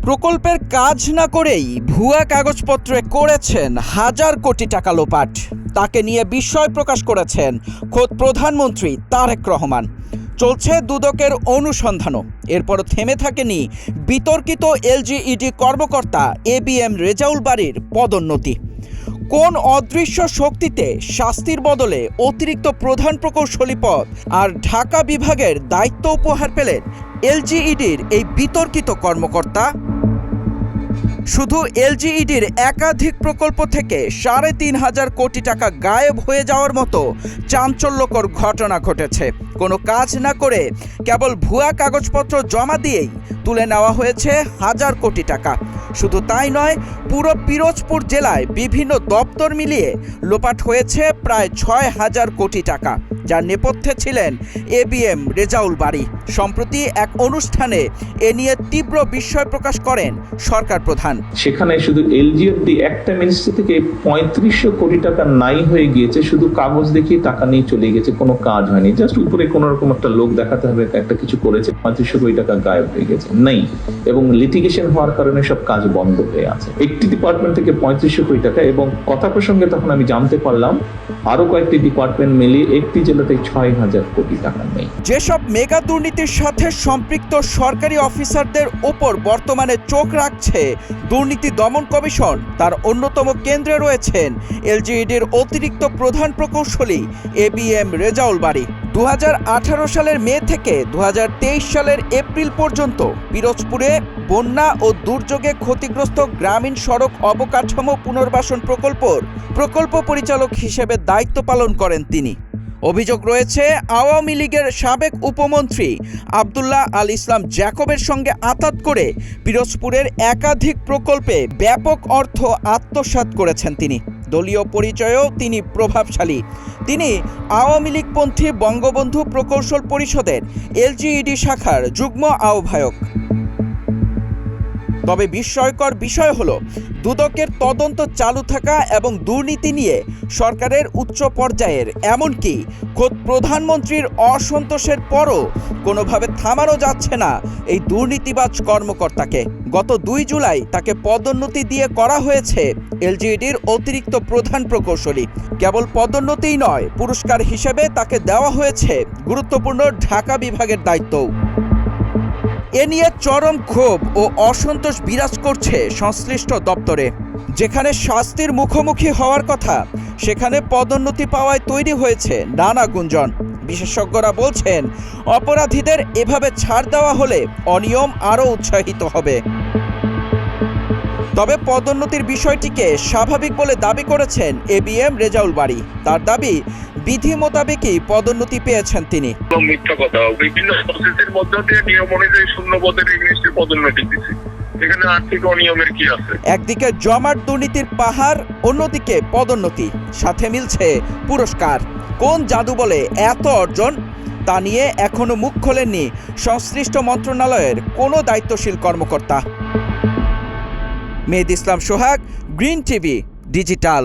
প্রকল্পের কাজ না করেই ভুয়া কাগজপত্রে করেছেন হাজার কোটি টাকা লোপাট। তাকে নিয়ে বিস্ময় প্রকাশ করেছেন খোদ প্রধানমন্ত্রী তারেক রহমান। চলছে দুদকের অনুসন্ধানও। এরপরও থেমে থাকেনি বিতর্কিত এলজিইডি কর্মকর্তা এবিএম রেজাউল বারীর পদোন্নতি। কোন অদৃশ্য শক্তিতে শাস্তির বদলে অতিরিক্ত প্রধান প্রকৌশলী পদ আর ঢাকা বিভাগের দায়িত্ব উপহার পেলেন এলজিইডির এই বিতর্কিত কর্মকর্তা? শুধু এলজিইডির একাধিক প্রকল্প থেকে ৩৫০০ কোটি টাকা গায়েব হয়ে যাওয়ার মতো চাঞ্চল্যকর ঘটনা ঘটেছে। কোনো কাজ না করে কেবল ভুয়া কাগজপত্র জমা দিয়েই তুলে নেওয়া হয়েছে হাজার কোটি টাকা। শুধু তাই নয়, পুরো পিরোজপুর জেলায় বিভিন্ন দপ্তর মিলিয়ে লোপাট হয়েছে প্রায় ৬০০০ কোটি টাকা, যার নেপথ্যে ছিলেন এবিএম রেজাউল বারী। সম্প্রতি এক অনুষ্ঠানে এ নিয়ে তীব্র বিস্ময় প্রকাশ করেন সরকার প্রধান। সেখানে শুধু এলজিইডি একটা মিনিস্ট্রি থেকে ৩৫০০ কোটি টাকা নাই হয়ে গিয়েছে, শুধু কাগজ দেখিয়ে টাকা নিয়ে চলে গেছে, কোনো কাজ হয়নি। জাস্ট উপরে কোনো রকম একটা লোক দেখাতে হবে একটা কিছু করেছে, ৩৫০০ কোটি টাকা গায়েব হয়ে গেছে নেই, এবং লিটিগেশন হওয়ার কারণে সব কাজ বন্ধ হয়ে আছে। একটি ডিপার্টমেন্ট থেকে ৩৫০০ কোটি টাকা, এবং কথা প্রসঙ্গে তখন আমি জানতে পারলাম আরো কয়েকটি ডিপার্টমেন্ট মিলিয়ে একটি জেলাতে ৬০০০ কোটি টাকা নেই। যেসব মেগা দুর্নীতির সাথে সম্পৃক্ত সরকারি অফিসারদের ওপর বর্তমানে চোখ রাখছে দুর্নীতি দমন কমিশন, তার অন্যতম কেন্দ্রে রয়েছেন এলজিইডির অতিরিক্ত প্রধান প্রকৌশলী এবিএম রেজাউল বারী। ২০১৮ সালের মে থেকে ২০২৩ সালের এপ্রিল পর্যন্ত পিরোজপুরে বন্যা ও দুর্যোগে ক্ষতিগ্রস্ত গ্রামীণ সড়ক অবকাঠামো পুনর্বাসন প্রকল্প পরিচালক হিসেবে দায়িত্ব পালন করেন তিনি। অভিযোগ রয়েছে আওয়ামী লীগের সাবেক উপমন্ত্রী আব্দুল্লাহ আল ইসলাম জ্যাকবের সঙ্গে আঁতাত করে পিরোজপুরের একাধিক প্রকল্পে ব্যাপক অর্থ আত্মসাৎ করেছেন তিনি। দলীয় পরিচয়েও তিনি প্রভাবশালী। তিনি আওয়ামী লীগপন্থী বঙ্গবন্ধু প্রকৌশল পরিষদের এলজিইডি শাখার যুগ্ম আহ্বায়ক। তবে বিস্ময়কর বিষয় হলো, দুদকের তদন্ত চালু থাকা এবং দুর্নীতি নিয়ে সরকারের উচ্চ পর্যায়ের, এমনকি খোদ প্রধানমন্ত্রীর অসন্তোষের পরও কোনোভাবে থামানো যাচ্ছে না এই দুর্নীতিবাজ কর্মকর্তাকে। গত ২ জুলাই তাকে পদোন্নতি দিয়ে করা হয়েছে এলজিইডির অতিরিক্ত প্রধান প্রকৌশলী। কেবল পদোন্নতিই নয়, পুরস্কার হিসেবে তাকে দেওয়া হয়েছে গুরুত্বপূর্ণ ঢাকা বিভাগের দায়িত্বও। এ নিয়ে চরম ক্ষোভ ও অসন্তোষ বিরাজ করছে সংশ্লিষ্ট দপ্তরে। যেখানে শাস্তির মুখোমুখি হওয়ার কথা, সেখানে পদোন্নতি পাওয়ায় তৈরি হয়েছে নানা গুঞ্জন। বিশেষজ্ঞরা বলছেন, অপরাধীদের এভাবে ছাড় দেওয়া হলে অনিয়ম আরও উৎসাহিত হবে। তবে পদোন্নতির বিষয়টিকে স্বাভাবিক বলে দাবি করেছেন এবিএম রেজাউল বারী। তার দাবি, বিধি মোতাবেকই পদোন্নতি পেয়েছেন তিনি। মিথ্যা কথা, বিভিন্ন প্রসেসের মধ্য দিয়ে নিয়ম অনুযায়ী শূন্যপদের ইংলিশে পদোন্নতি দিচ্ছে। এখানে আর্থিক অনিয়মের কি আছে? একদিকে জমাট দুর্নীতির পাহাড়, অন্যদিকে পদোন্নতি, সাথে মিলছে পুরস্কার। কোন জাদু বলে এত অর্জন, তা নিয়ে এখনো মুখ খোলেননি সংশ্লিষ্ট মন্ত্রণালয়ের কোনো দায়িত্বশীল কর্মকর্তা। মেহেদী ইসলাম সোহাগ, গ্রিন টিভি ডিজিটাল।